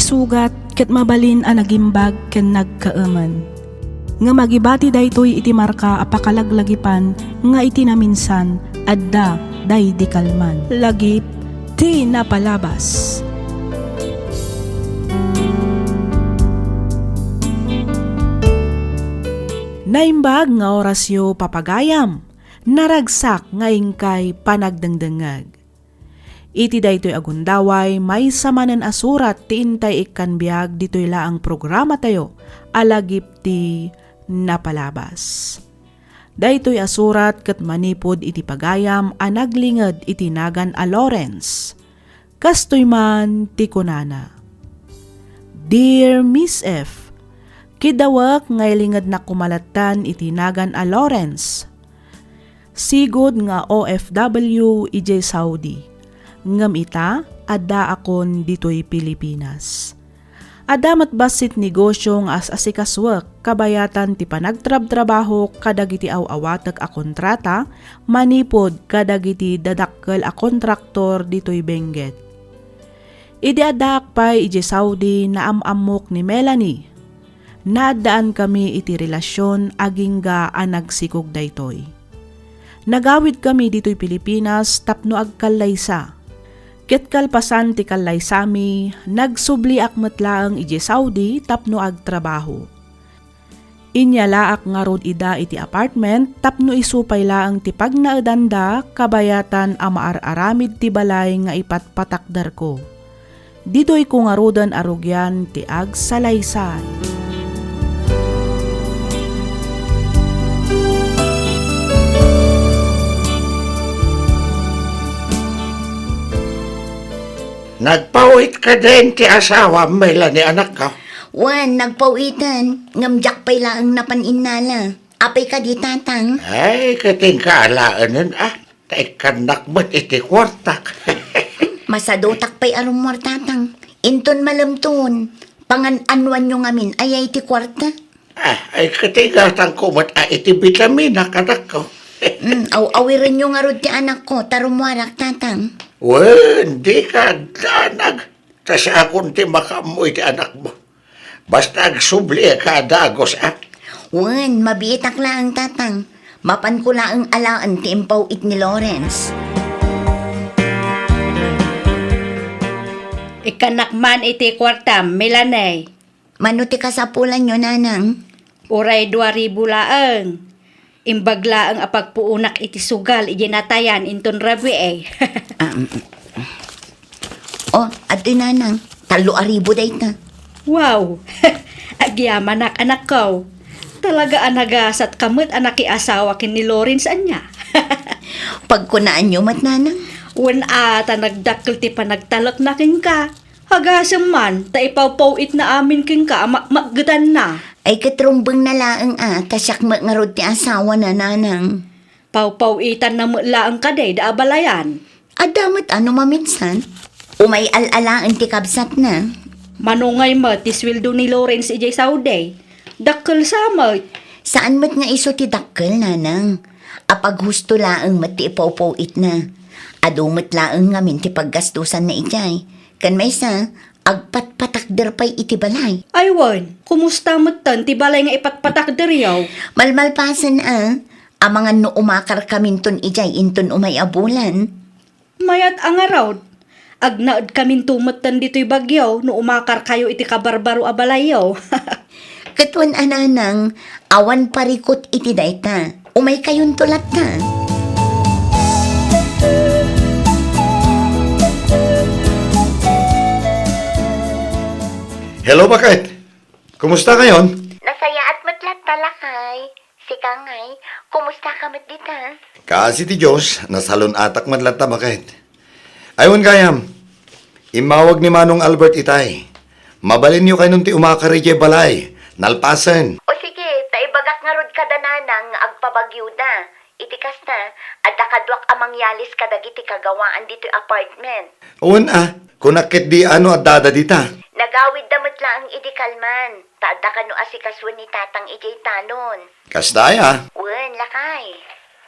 sugat ket mabalin a nagimbag ken nagkaaman. Nga magibati daytoy iti marka apakalaglagipan nga iti naminsan adda day di kalman. Lagip ti napalabas. Naimbag nga orasyo papagayam, naragsak nga ingkay panagdangdangag. Iti daytoy agundaway may samanan asurat ti intay ikkan biag ditoy laang programa tayo alagip ti napalabas. Daytoy asurat ket manipod iti pagayam a naglinged iti nagan a Lawrence. Kastoy man ti kunana. Dear Miss F, kidawak nga ilinged na kumalatan iti nagan a Lawrence. Sigod nga OFW ijay Saudi. Ngam ita, adda akon ditoy Pilipinas. Adamat basit negosyo nga as asikaswak, kabayatan ti panagtrab-trabaho kadagiti aw-awatag a kontrata, manipod kadagiti dadakkel a kontraktor ditoy Benguet. Idi adak pay iji Saudi na amamok ni Melanie. Naadaan kami iti relasyon agingga a nagsikog daytoy. Nagawid kami ditoy Pilipinas tapno agkalaysa. Ket kalpasan ti kalaysami, nagsubli akmet laeng iji Saudi tapno agtrabaho. Inyalaak nga rod ida iti apartment tapno isupay laeng ti pagnaedanda kabayatan a maararamid ti balay nga ipatpatakdar ko. Didoy ko nga rodan arugyan ti agsalaysay. Nagpawit ka din ti asawa, Melanie, anak ka. Wan, nagpawitan. Ngamjak pa'y laang napaninala. Apay ka di tatang. Ay, kating kaalaanan Taikan mo't iti kwartak. Masadotak pa'y alumor tatang. Inton malamton. Pangan-anwan nyo ngamin ay iti kwarta. Ay, kating gatang kumot iti vitamina kanak ko. Awirin nyo nga rod ti anak ko. Tarumwarak tatang. Hindi ka danag. Tas akong ti makamoy ti anak mo. Basta agsubli ka dagos, Wan, mabiitak lang tatang. Mapan ko lang alaan ti impaw it ni Lawrence. Ikanakman iti kwartam, Milanay. Mano ti kasapulan nyo, nanang? Uray 2,000 laeng. Imbagla ang apagpuunak iti sugal ijinatayan inton rabi Ato nanang. 3,000 day ta. Wow! Agyaman anak ko. Talaga anagasat kamot anak asawa kin ni Lawrence anya. Pagkunaan nyo, mat nanang? Wen ata nagdakkel ti panagtalak na kin ka. Hagasam man, ta ipawpawit na amin kin ka, magdan na. Ay katrumbang na laang tasyak nga ti asawa na nanang. Pawpawitan na mulaang kaday da abalayan. Adamat maminsan? Umay alalaan ti kabsat na. Manungay mo, ti sweldo ni Lawrence ijay Saudi. Dakkel samot. Saan mat nga iso ti dakkel, nanang? Apag husto laang mat ti ipawpawit na. Adumat laang ngamin ti paggastusan na ijay. Kan may sa, agpatpatakder pa'y iti balay. Aywan, kumusta mo tan, ti balay nga ipatpatakder yaw? Malmalpasan amangan no umakar kaminton ijay inton umay abulan. Mayat ang araw. Agnaad kamin tumatan dito'y bagyaw no umakar kayo iti kabarbaro abalayaw. Katwan ananang, awan parikot iti dayta. Umay kayon tulat ta. Hello, Bakit? Kumusta ngayon? Nasaya at matlat talakay. Sika ngay, kumusta ka mat dita? Kasi ti Diyos, nasalon atak madlata, Bakit? Aywan kayam, imawag ni Manong Albert itay. Mabalin niyo kayo ti umakari jay balay, nalpasan. O sige, taibagak nga rod kadananang agpabagyo da. Itikas na, at nakadwak amang yalis kadagiti kagawaan dito apartment. Uwan kunakit di at dada dita. Nagawid damot lang ang idikalman. Taada ka no asikaswan ni tatang ijay tanon. Kastaya. Wen, lakay.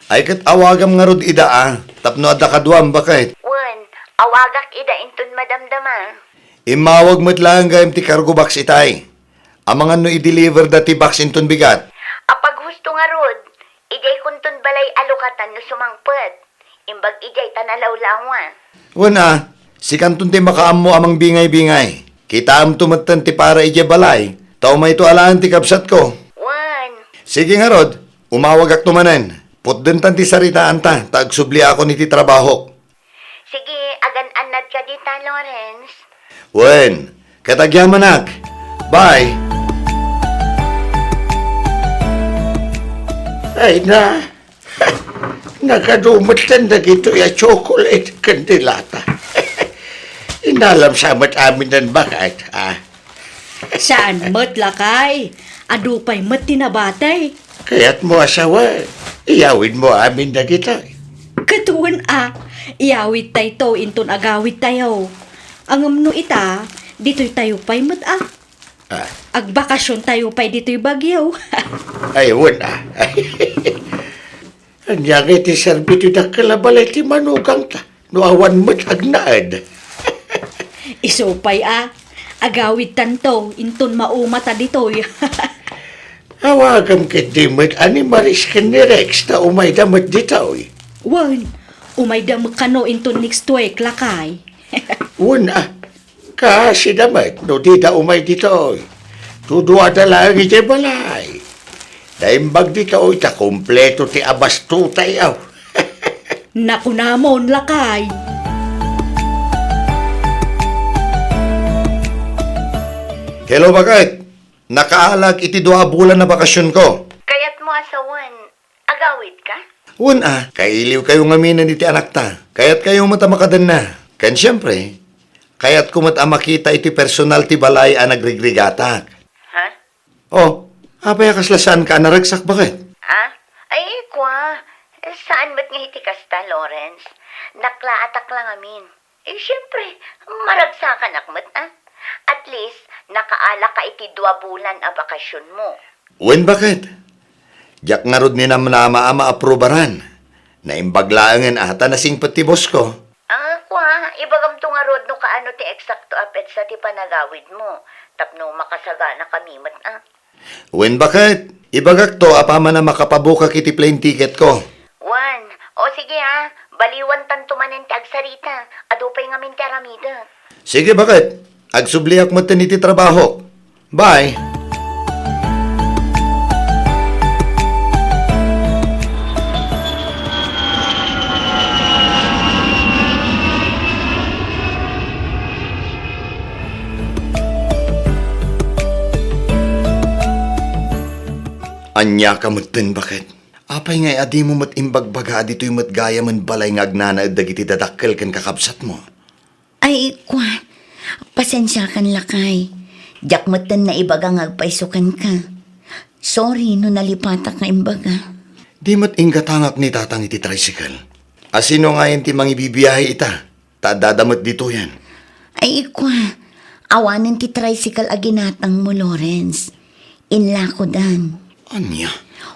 Ay kat awagam nga rod ida tapno adda kaduam, Bakit? Wen, awagak ida inton madamdama. Imawag mo't lang gayam ti cargo box itay. Amangan no i-deliver dati box inton bigat. Apag husto nga rod, ijay kuntun balay alukatan no sumangpet. Imbag ijay tanalaw-lawa. Wana, si kanton ti makaam mo amang bingay-bingay. Kita am tumatan ti para ije balay. Tao may ito alaan ti kapsat ko. Wan, Sige nga rod, umawag ak tumanen. Putden tan ti saritaan ta, tagsubli ako ni ti trabaho. sige, agan-anad ka dita, Lawrence. Wen, katagyaman ak. Bye. Ay na, nakadumot lang na gito ya chocolate kandilata. Inalam sa mat amin ng bakit, ah. Saan mat lakay? Adupay mat tinabatay. Kaya't mo asawa, iyawin mo amin na gito. Katuan iyawit tayo to inton agawit tayo. Ang amno ita, dito'y tayo pa'y mat Ah, Agbakasyon tayo pa'y dito'y bagyaw. ayun ah. Anyang iti serbito na kalabalay ti manugang ta. No awan mo't agnaad. Isupay agawit tanto inton maumata dito'y. Awagam kit di mo't animaris ka ni Rex na umay damot dito eh. Wan, umay dam kano inton next week lakay. Una, kasi damat, no di da umay dito. Tudua da lang iti balay. Daimbag dito, ita kompleto ti abas tutay aw. Naku namon lakay. Hello, bakit? Nakaalag iti 2 bulan na bakasyon ko. Kaya't mo asawan, agawit ka? Una, kailiw kayo ngaminan iti anak ta. Kaya't kayo matamakadan na. Kan siyempre, kaya't kumat makita iti personal ti balay a nagrigrigatak. Ha? Oh, apay kaslasaan ka naragsak bakit? Ha? Ay, kwa. Saan ba't nga hitikas ta, Lawrence? Naklaatak lang amin. Siyempre, maragsakan akmat, At least, nakaala ka iti 2 bulan a bakasyon mo. Wen bakit? Diyak nga rod ni naman na maaprobaran. Na imbaglaangan ata nasing pati boss ko. Kwa, ibagam to nga rod no kaano ti eksakto apet sa ti panagawid mo. Tapno makasaga na kamimat, Wen bakit? Ibagak to apama na makapabuka kiti plane ticket ko. Wan, o sige baliwan tanto manen ti agsarita. Adupay nga min ti aramida. Sige bakit? Agsubliak mo iti trabaho. Bye. Anya ka mutin bakit? Apay ngay adi mo mat imbagbaga dito'y mat gaya man balay nga agnana dagiti dadakkel kan kakabsat mo. Ay, kwa. Pasensya kan lakay. Diyak matan na ibaga ngagpaisukan ka. Sorry no nalipatak nga imbaga. Di mat ingatangak ni tatang iti tricycle. Asino nga yan ti mangibibiyahe ita? Tadadamot dito yan. Ay, kwa. Awanan ti tricycle aginatang mo, Lawrence. Inla ko dan. Anya?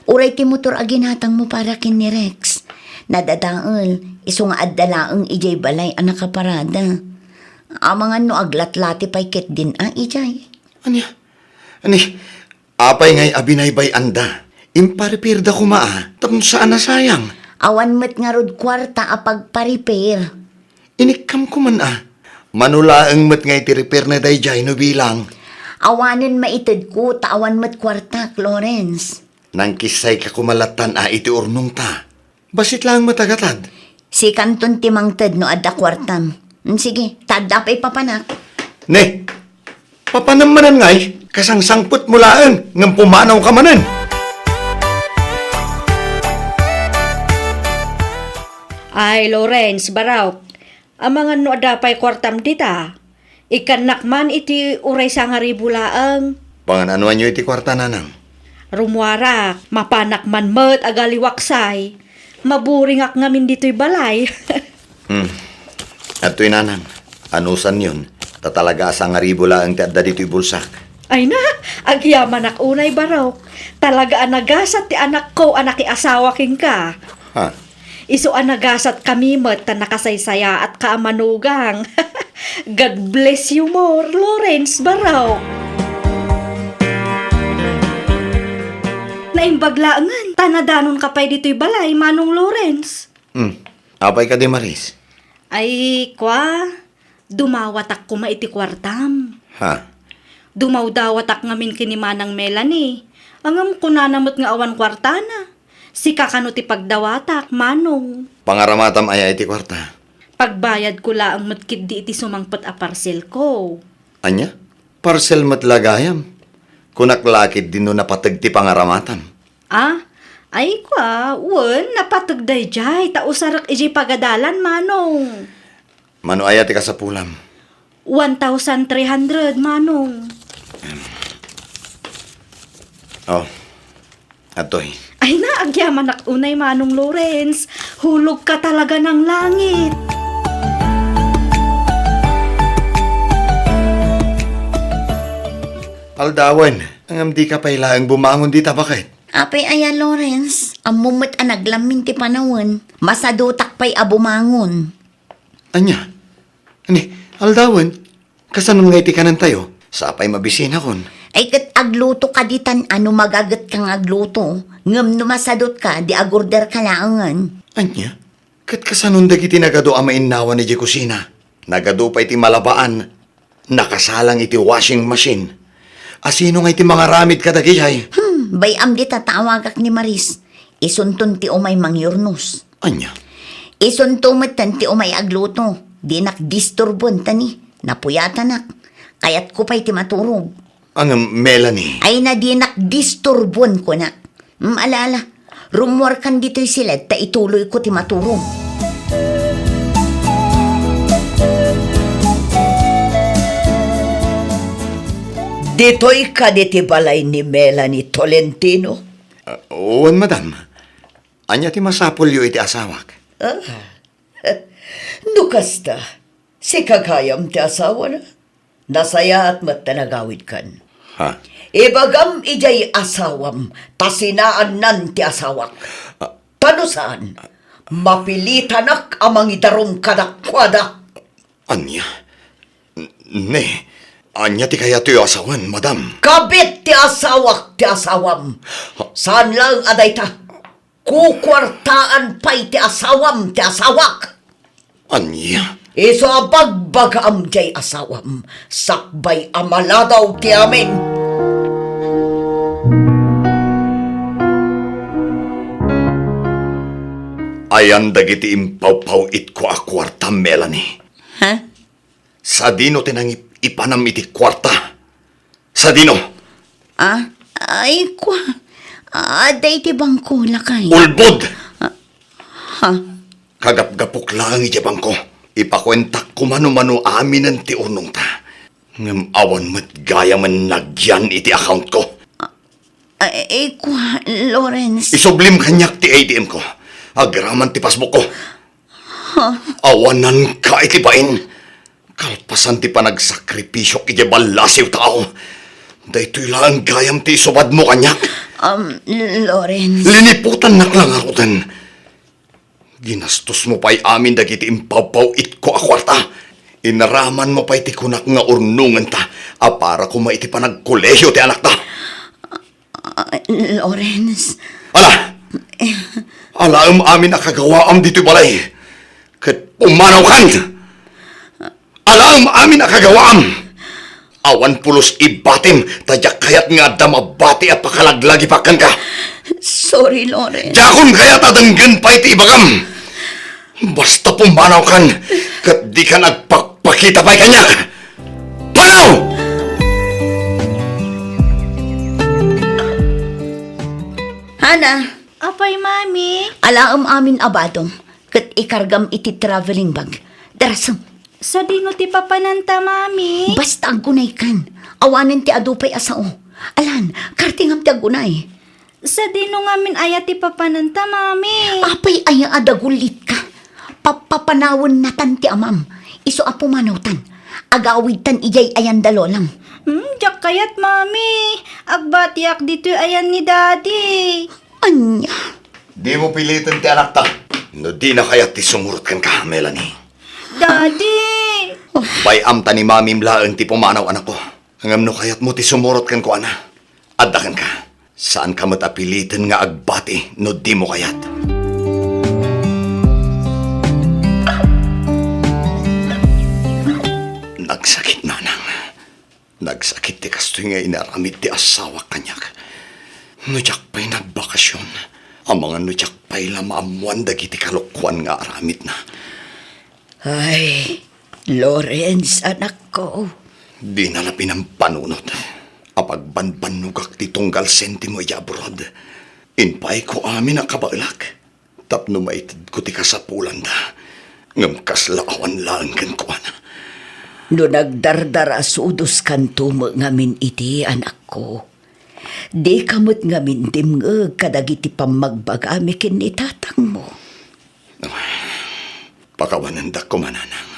Uray ti motor aginatang mo para kin ni Rex. Nadadaal, iso nga addalaang ijay balay ang nakaparada. Amangan no aglatlati pay ket din ijay. Anya? Ani? Apay ngay abinaybay anda. Imparipirda ko tapno saan na sayang. Awan met nga rod kwarta apag pa-repair. Inikam ko man Manulaang met ngay ti repair na dayjay no bilang. Awanin maitid ko, tawan met kwarta, Lawrence. Nang kisay ka kumalatan iti urnong ta. Basit lang matagatad. Si kanton timang ted no adda kwartam. Sige, tadda pa'y papanak. Ne, papanamanan ngay, kasangsangput mulaan, ng pumanaw ka manan. Ay, Lawrence, baraw. Amangan no adapay kwartam dita. Ikanak man iti uray sa nga ribulaang. Pangananuan nyo iti kwarta nanang. Rumwarak, mapanak man met agaliwaksay. Maburingak ngamin dito'y balay. At to'y nanang, anusan yun, tatalaga sa nga ribula ang tiadda dito'y bulsak. Ay na, agyaman ak unay barok. Talaga anagasat ti anak ko, anak asawa king ka. Ha? Iso anagasat kami met ta nakasaysaya at kaamanugang. God bless you more, Lawrence Baraw. Naimbaglaangan, tanadanon ka pa'y dito'y balay, Manong Lawrence. Apay ka di Maris. Ay, kwa, dumawatak ko maiti kwartam. Ha? Dumawdawatak ngamin kini Manang Melanie. Angam ko na namot nga awan kwartana. Si kakano ti pagdawatak, Manong. Pangaramatam ay iti kwarta. Pagbayad ko laang matkid di iti sumangpot a parcel ko. Anya? Parcel matlagayam. Kunaklakid din no napatag ti pangaramatam. Ah, ay kwa, napatagday jay, tausarak iji pagadalan, Manong. Mano ay ati ka sa pulam. 1,300, Manong. Oh, atoy. Ay na, agyaman ak unay, Manong Lawrence. Hulog ka talaga ng langit. Aldawan, ang amdi ka pailaang bumangon dita bakit? Apay aya Lawrence, amumot a naglamin ti panawon, masadutak pa'y abumangon. Anya? Ani, aldawan, kasanong nga iti kanan tayo? Sapay mabisina kon. Ay kat agluto ka ditan ano magagat kang agluto, ngam numasadot ka di agorder ka laangan. Anya? Kat kasanong dagiti nagado amain nawa ni di kusina. Nagado pa iti malabaan. Nakasalang iti washing machine. Asino nga iti mga ramid kadagijay? Bayam di tatawagak ni Maris, isunton ti umay mangyurnos. Anya? Isuntumat tan ti umay agluto, di nakdisturbon tani, napuyatanak, kayat ko pa'y ti maturog. Ang Melanie. Ay na di nakdisturbon ko na. Alala, rumor kan dito'y sila, ta ituloy ko ti maturog. Dito'y kaditi balay ni Melanie Tolentino. Uwan, madam. Anya ti masapulyo iti asawak. Nukasta, si kagayam ti asawa na. Nasaya at matanagawid kan. Ha? Ibagam ijay asawam, tasinaan nan ti asawak. Tano saan? Mapilitanak amang idarom kadakwada. Anya? Ne, anya ti kaya ti asawan, madam. Kabit ti asawak ti asawam. Saan lang aday ta? Kukwartaan pa'y ti asawam ti asawak. Anya? Iso abagbag am jay asawam, sakbay amaladaw ti amin. Ayan dagiti impaw-paw it ko a kwarta, Melanie. Ha? Sa dino tinang ipanam iti kwarta. Sa dino? Ay kwa, aday ti bangko lakay. Ulbod! Ha? Kagap-gapok lang iti bangko. Ipakwentak ko mano-mano amin ang ti unong ta. Ngam awan mo't gaya man nagyan iti account ko. Ay kwa, Lawrence. Isublim kanyak ti ATM ko. Agraman ti pasbuk ko. Awanan ka iti bain. Kalpasan ti panagsakripisyo iti balasiw tao. Daytoy lang gayam ti isubad mo kanyak. Lawrence. Liniputan naklangarutan. Ginastos mo pa'y amin dagiti impaw-paw it ko a kwarta. Inaraman mo pa'y ti kunak nga urnungan ta. Para ko maiti pa nagkolehiyo ti anak ta. Lawrence. Ala! Alaam amin nakagawaam dito'y balay. Kat pumanaw kan! Alaam amin nakagawaam! Awan pulos ibatim, tadyak kayat nga damabati at pakalaglag ipakan ka. Sorry, Lawrence. Jakon kaya tadanggan pa iti ibagam. Basta pumanaw kan, kat di ka nagpakpakita pa'y kanyak. Panaw! Hana, Apay, Mami. alaam amin abadong, kat ikargam iti traveling bag. Darasam, Sa dino ti papananta, Mami. basta agunay kan. Awanin ti adupay asao. Alan, kartingam ti agunay. Sa dino ngamin ayat ti papananta, Mami. Apay aya adagulit ka. Papapanawon natan ti amam. Iso apo manawtan. Agawid tan ijay ayan dalolang. Diyak kayat, Mami. Agbatiak dito ayan ni Daddy. Anya. Di mo pilitin ti anak ta. No di na kaya ti sumurot kan ka, Melanie. Daddy! Bayam ta ni mamim laeng ti pumanaw anak ko. Ngam no kayat mo ti sumurot kan ko ana. Addakan ka. Saan ka matapilitan nga agbati no di mo kayat? Nagsakit nanang. Nagsakit ti kastoy nga inaramid ti asawa kanyak. Nudyak pa'y nagbakasyon. Ang mga nudyak pa'y lamaamuan dagiti kalukwan nga aramid na. Ay, Lawrence, anak ko. Di nalapin ang panunod. Apag banbanugak ti tunggal sentimo abroad. Inpay ko amin ang kabailak. Tapno maitid ko ti kasapulan da. Ngam kaslaawan lang kan ko ana. No nagdardara sudos kanto ngamin iti anak ko. Di kamot ngamin dimngeg kadagiti pamagbagami ken ni tatang mo. Pakawanan da ko mananang.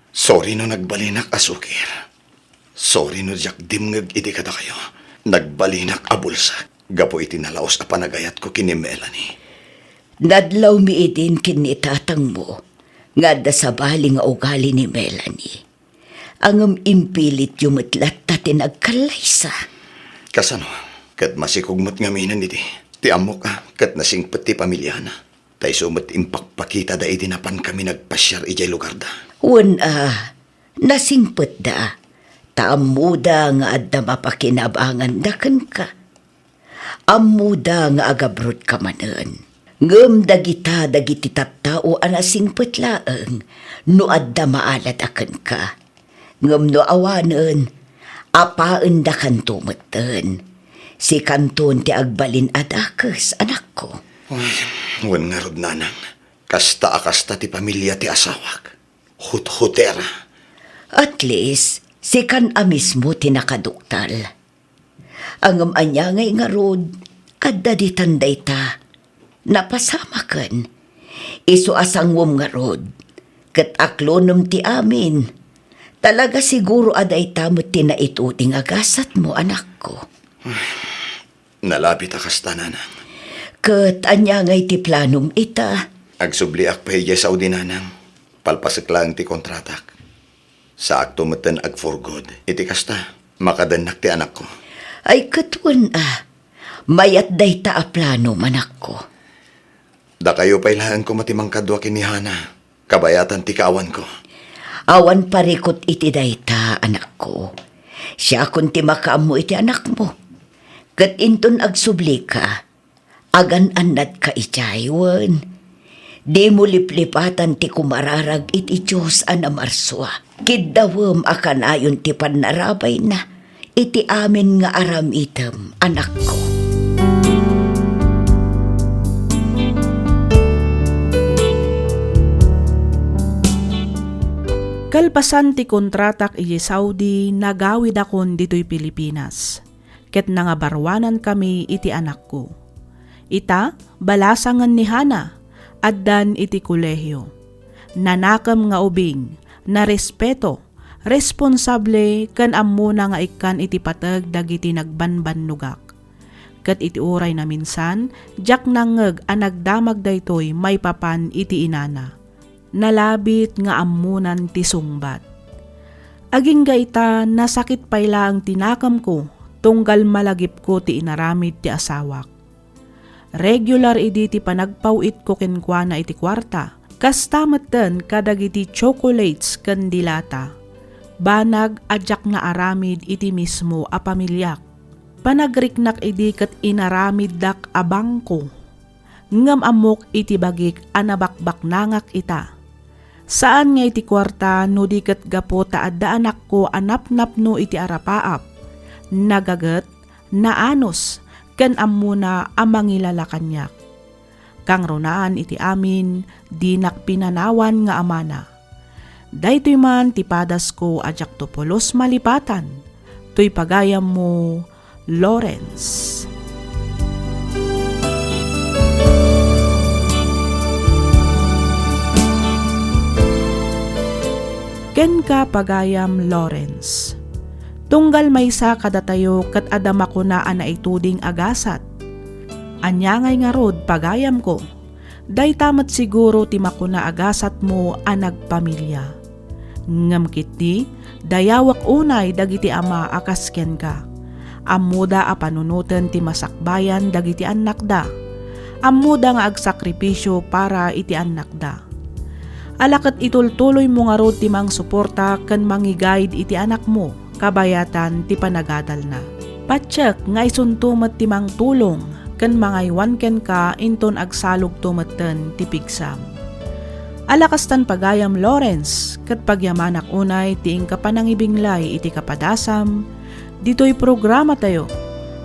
Sorry no nagbalinak asukir. Sorry no jak dimngeg iti kada kayo. Nagbalinak abulsa. Gapo iti nalaos a panagayat ko kini Melanie. Nadlaw mi idin ken ni tatang mo. Nga da sa bali nga ugali ni Melanie. Angam impilit yumatlat ta tinagkalaysa. Kasano? Kat masikugmat nga minan iti. Ti amok ka, kat nasingpet ti pamilyana. Tay sumat impakpakita da itinapan kami nagpasyar ijay lugar da. Nasingpet da. Taamuda nga adda mapakinabangan da kan ka. Amuda nga agabrod ka manan. Ngem dagita dagiti tattao anasingpet laeng no adda maalat akan ka. Ngem no awanen, apaan da kanto meten. Si kanton ti agbalin adakes, anak ko. Uy, wan nga rod nanang. Kasta ti pamilya ti asawak. Hut-hutera. At least, si kan mismo ti nakaduktal. Angam anya ngay nga rod, adda di tanday ta. Napasama kan. Isu asangwom nga rod. Kat aklonom ti amin. Talaga siguro aday tamot tinaituting agasat mo, anak ko. Nalapit akasta nanang. Kat anya ngay ti planom ita. Agsubliak pa hijay Saudi nanang. Palpasik lang ti kontratak. Sa akto matan ag for good. Iti kasta, makadanak ti anak ko. Ay katwan mayat day ta a plano, anak ko. Da kayo pailahan ko matimang kadwa kinihana. Kabayatan ti kaawan ko. Awan parikot iti dayta, anak ko. Siya kun ti makaamo iti anak mo. Kat inton agsubli ka, agan-anad ka itaywan. Di mo liplipatan ti kumararag iti Diyos anamarswa. Kiddawam akan ayon ti panarabay na, iti amin nga aram item, anak ko. Kalpasan ti kontratak iji Saudi nagawid akon dito'y Pilipinas. Ket nangabarwanan kami iti anak ko. Ita, balasangan ni Hana, addan iti kolehyo. Nanakam nga ubing, na respeto, responsable kan ammuna nga ikan iti patag dagiti nagbanbanugak. Ket iti uray na minsan, jak nangeg a nagdamag daytoy may papan iti inana. Nalabit nga ammunan ti sungbat. Aging gaita nasakit payla ang tinakam ko tunggal malagip ko ti inaramid ti asawak. Regular idi ti panagpawit ko kenkwana iti kwarta. Kastamatan kadagiti chocolates ken dilata. Banag adyak na aramid iti mismo a pamilyak. Panagriknak idi ket inaramid dak abangko. Ngam amok iti bagik anabakbak nangak ita. Saan nga iti kwarta no di ket gapo ta adda anak ko anap-napno iti arapaap. Nagaget, naanos, ken ammuna amangilala kanyak. Kang runaan iti amin, dinak pinanawan nga amana. Daytoy man tipadas ko adyak to polos malipatan. Toy pagayam mo, Lawrence. Ken ka pagayam Lawrence. Tunggal maysa kadatayo kat adama ko na anaituding agasat. Anyangay nga rod pagayam ko. Day tamat siguro ti makuna agasat mo anagpamilya. Ngam kiti, dayawak unay dagiti ama akasken ka. Amuda a panunutan ti masakbayan dagiti anak da. Amuda nga agsakripisyo para iti anak da. Alakat itultuloy mo nga rod ti mang suporta ken mangi-guide iti anak mo kabayatan ti panagadal na. Patsyak nga isuntumet ti mang tulong ken mangaywan ken ka inton agsalog tumeten ti pigsam. Alakastan pagayam Lawrence ket pagyamanak unay ti ingkapanangibinglay iti kapadasam ditoy programa tayo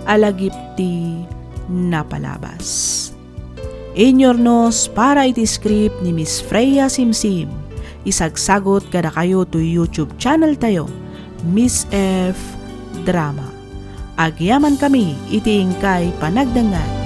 alagip ti napalabas. Inyornos para iti script ni Miss Freya Simsim. Isagsagot kada kayo to YouTube channel tayo, Miss F Drama. Agyaman kami iti ingkay panagdangan.